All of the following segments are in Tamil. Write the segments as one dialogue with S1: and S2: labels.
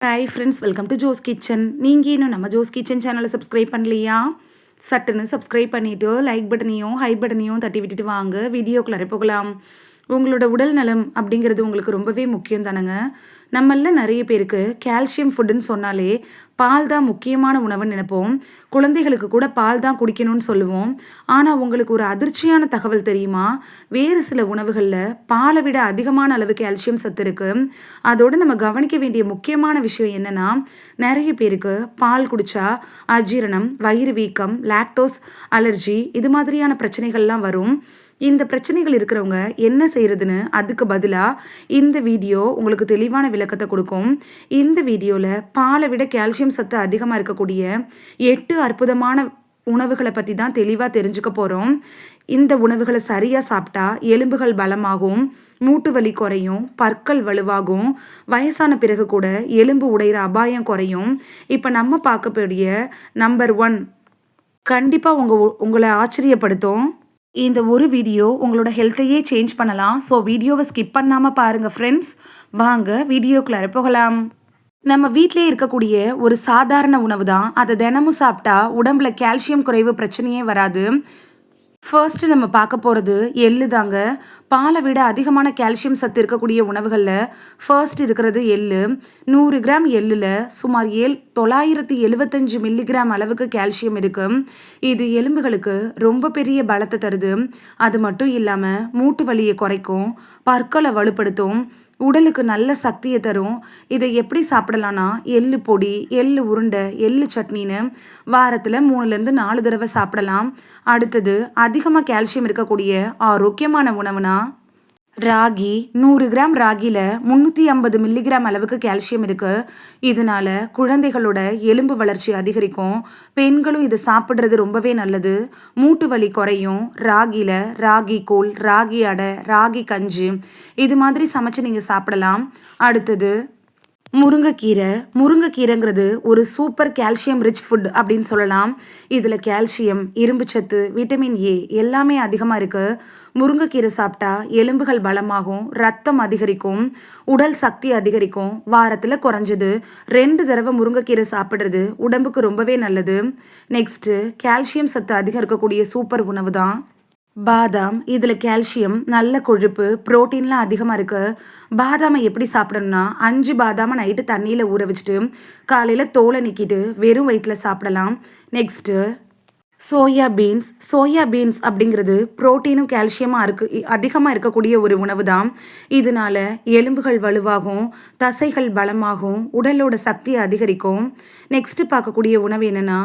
S1: Hi friends, welcome to Jo's kitchen. நீங்கள் இன்னும் நம்ம ஜோஸ் கிச்சன் சேனலை சப்ஸ்கிரைப் பண்ணலையா? சட்டுன்னு சப்ஸ்கிரைப் பண்ணிவிட்டு லைக் பட்டனையும் ஹை பட்டனையும் தட்டி விட்டுட்டு வாங்க வீடியோக்குள்ளே போகலாம். உங்களோட உடல் நலம் அப்படிங்கிறது உங்களுக்கு ரொம்பவே முக்கியம் தானேங்க. நம்மள நிறைய பேருக்கு கால்சியம் ஃபுட்டுன்னு சொன்னாலே பால் தான் முக்கியமான உணவுன்னு நினைப்போம். குழந்தைகளுக்கு கூட பால் தான் குடிக்கணும்னு சொல்லுவோம். ஆனால் உங்களுக்கு ஒரு அதிர்ச்சியான தகவல் தெரியுமா? வேறு சில உணவுகளில் பாலை விட அதிகமான அளவு கால்சியம் சத்து இருக்குது. அதோடு நம்ம கவனிக்க வேண்டிய முக்கியமான விஷயம் என்னென்னா, நிறைய பேருக்கு பால் குடித்தா அஜீரணம், வயிறு வீக்கம், லாக்டோஸ் அலர்ஜி இது மாதிரியான பிரச்சனைகள்லாம் வரும். இந்த பிரச்சனைகள் இருக்கிறவங்க என்ன செய்யறதுன்னு அதுக்கு பதிலாக இந்த வீடியோ உங்களுக்கு தெளிவான விளக்கத்தை கொடுக்கும். இந்த வீடியோவில் பாலை விட கால்சியம் சத்து அதிகமாக இருக்கக்கூடிய 8 அற்புதமான உணவுகளை பற்றி தான் தெளிவாக தெரிஞ்சுக்க போகிறோம். இந்த உணவுகளை சரியாக சாப்பிட்டா எலும்புகள் பலமாகும், மூட்டு வலி குறையும், பற்கள் வலுவாகும், வயசான பிறகு கூட எலும்பு உடைகிற அபாயம் குறையும். இப்போ நம்ம பார்க்கக்கூடிய நம்பர் 1 கண்டிப்பாக உங்களை ஆச்சரியப்படுத்தும். இந்த ஒரு வீடியோ உங்களோட ஹெல்த்தையே சேஞ்ச் பண்ணலாம். ஸோ வீடியோவை ஸ்கிப் பண்ணாமல் பாருங்கள் ஃப்ரெண்ட்ஸ். வாங்க வீடியோக்குள்ளே போகலாம். நம்ம வீட்டிலே இருக்கக்கூடிய ஒரு சாதாரண உணவு தான். அதை தினமும் சாப்பிட்டா உடம்புல கால்சியம் குறைவு பிரச்சனையே வராது. ஃபர்ஸ்ட்டு நம்ம பார்க்க போகிறது எள்ளு தாங்க. பாலை விட அதிகமான கால்சியம் சத்து இருக்கக்கூடிய உணவுகளில் ஃபர்ஸ்ட் இருக்கிறது எள்ளு. 100 கிராம் எள்ளில் சுமார் 975 மில்லிகிராம் அளவுக்கு கால்சியம் இருக்குது. இது எலும்புகளுக்கு ரொம்ப பெரிய பலத்தை தருது. அது மட்டும் இல்லாமல் மூட்டு வலியை குறைக்கும், பற்களை வலுப்படுத்தும், உடலுக்கு நல்ல சக்தியை தரும். இதை எப்படி சாப்பிடலான்னா, எள்ளு பொடி, எள்ளு உருண்டை, எள்ளு சட்னின்னு வாரத்தில் 3லேருந்து 4 தடவை சாப்பிடலாம். அடுத்தது அதிகமாக கால்சியம் இருக்கக்கூடிய ஆரோக்கியமான உணவுனா ராகி. 100 கிராம் ராகியில் 350 மில்லிகிராம் அளவுக்கு கால்சியம் இருக்குது. இதனால குழந்தைகளோட எலும்பு வளர்ச்சி அதிகரிக்கும். பெண்களும் இதை சாப்பிட்றது ரொம்பவே நல்லது. மூட்டு வலி குறையும். ராகியில் ராகி கூழ், ராகி அடை, ராகி கஞ்சி இது மாதிரி சமைச்சு நீங்கள் சாப்பிடலாம். அடுத்தது முருங்கைக்கீரைங்கிறது ஒரு சூப்பர் கால்சியம் ரிச் ஃபுட் அப்படின்னு சொல்லலாம். இதில் கால்சியம், இரும்புச்சத்து, விட்டமின் ஏ எல்லாமே அதிகமாக இருக்குது. முருங்கைக்கீரை சாப்பிட்டா எலும்புகள் பலமாகும், ரத்தம் அதிகரிக்கும், உடல் சக்தி அதிகரிக்கும். வாரத்தில் குறைஞ்சது 2 தடவை முருங்கைக்கீரை சாப்பிட்றது உடம்புக்கு ரொம்பவே நல்லது. நெக்ஸ்ட்டு கால்சியம் சத்து அதிகம் இருக்கக்கூடிய சூப்பர் உணவு தான் பாதாம். இதில் கால்சியம், நல்ல கொழுப்பு, புரோட்டீன்லாம் அதிகமாக இருக்குது. பாதாமை எப்படி சாப்பிடணும்னா, 5 பாதாமை நைட்டு தண்ணியில் ஊற வச்சுட்டு காலையில் தோலை நீக்கிட்டு வெறும் வயிற்றில் சாப்பிடலாம். நெக்ஸ்ட்டு சோயா பீன்ஸ் அப்படிங்கிறது புரோட்டீனும் கால்சியமாக அதிகமாக இருக்கக்கூடிய ஒரு உணவு தான். இதனால எலும்புகள் வலுவாகும், தசைகள் பலமாகும், உடலோட சக்தியை அதிகரிக்கும். நெக்ஸ்ட்டு பார்க்கக்கூடிய உணவு என்னென்னா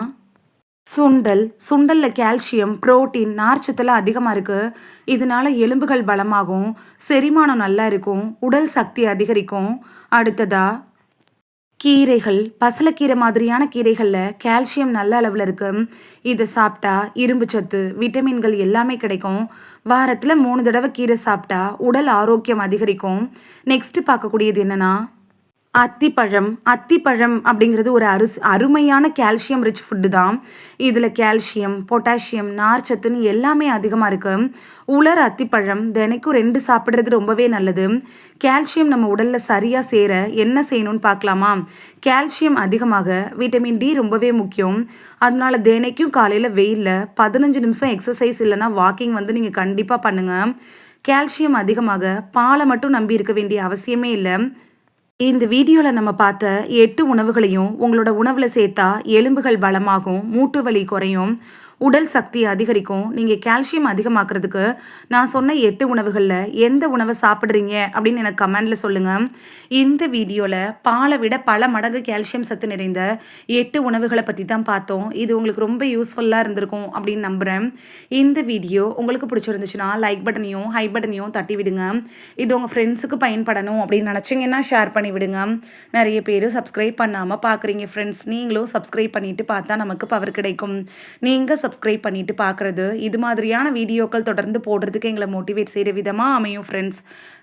S1: சுண்டலில் கால்சியம், புரோட்டீன், நார்ச்சத்தெல்லாம் அதிகமாக இருக்குது. இதனால எலும்புகள் பலமாகும், செரிமானம் நல்லா இருக்கும், உடல் சக்தி அதிகரிக்கும். அடுத்ததா கீரைகள். பசலைக்கீரை மாதிரியான கீரைகளில் கால்சியம் நல்ல அளவில் இருக்குது. இதை சாப்பிட்டா இரும்பு சத்து, விட்டமின்கள் எல்லாமே கிடைக்கும். வாரத்தில் 3 தடவை கீரை சாப்பிட்டா உடல் ஆரோக்கியம் அதிகரிக்கும். நெக்ஸ்ட்டு பார்க்கக்கூடியது என்னென்னா அத்திப்பழம் அப்படிங்கிறது ஒரு அருமையான கால்சியம் ரிச் ஃபுட்டு தான். இதில் கால்சியம், பொட்டாசியம், நார்ச்சத்துன்னு எல்லாமே அதிகமாக இருக்குது. உலர் அத்திப்பழம் தினைக்கும் 2 சாப்பிட்றது ரொம்பவே நல்லது. கால்சியம் நம்ம உடலில் சரியாக சேர என்ன செய்யணும்னு பார்க்கலாமா? கால்சியம் அதிகமாக விட்டமின் டி ரொம்பவே முக்கியம். அதனால தினைக்கும் காலையில் வெயிலில் 15 நிமிஷம் எக்ஸசைஸ் இல்லைன்னா வாக்கிங் நீங்கள் கண்டிப்பாக பண்ணுங்கள். கால்சியம் அதிகமாக பாலை மட்டும் நம்பி இருக்க வேண்டிய அவசியமே இல்லை. இந்த வீடியோவில் நம்ம பார்த்த 8 உணவுகளையும் உங்களோட உணவில் சேர்த்தா எலும்புகள் பலமாகும், மூட்டு வலி குறையும், உடல் சக்தி அதிகரிக்கும். நீங்கள் கால்சியம் அதிகமாக்குறதுக்கு நான் சொன்ன 8 உணவுகளில் எந்த உணவை சாப்பிட்றீங்க அப்படின்னு எனக்கு கமெண்டில் சொல்லுங்கள். இந்த வீடியோவில் பாலை விட பல மடங்கு கால்சியம் சத்து நிறைந்த 8 உணவுகளை பற்றி தான் பார்த்தோம். இது உங்களுக்கு ரொம்ப யூஸ்ஃபுல்லாக இருந்திருக்கும் அப்படின்னு நம்புகிறேன். இந்த வீடியோ உங்களுக்கு பிடிச்சிருந்துச்சுன்னா லைக் பட்டனையும் ஹை பட்டனையும் தட்டி விடுங்க. இது உங்கள் ஃப்ரெண்ட்ஸுக்கு பயன்படணும் அப்படின்னு நினச்சிங்கன்னா ஷேர் பண்ணி விடுங்க. நிறைய பேர் சப்ஸ்கிரைப் பண்ணாமல் பார்க்குறீங்க ஃப்ரெண்ட்ஸ். நீங்களும் சப்ஸ்கிரைப் பண்ணிவிட்டு பார்த்தா நமக்கு பவர் கிடைக்கும். நீங்கள் சப்ஸ்கிரைப் பண்ணிட்டு பார்க்குறது இது மாதிரியான வீடியோக்கள் தொடர்ந்து போடுறதுக்கு எங்களை மோட்டிவேட் செய்கிற விதமாக அமையும் ஃப்ரெண்ட்ஸ்.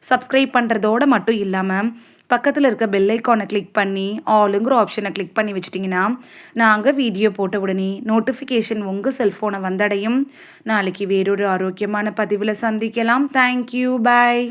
S1: சப்ஸ்கிரைப் பண்ணுறதோடு மட்டும் இல்லாமல் பக்கத்தில் இருக்க பெல் ஐக்கானை கிளிக் பண்ணி ஆளுங்கிற ஆப்ஷனை கிளிக் பண்ணி வச்சிட்டிங்கன்னா நாங்கள் வீடியோ போட்ட உடனே நோட்டிஃபிகேஷன் உங்கள் செல்ஃபோனை வந்தடையும். நாளைக்கு வேறொரு ஆரோக்கியமான பதிவில் சந்திக்கலாம். தேங்க்யூ, பாய்.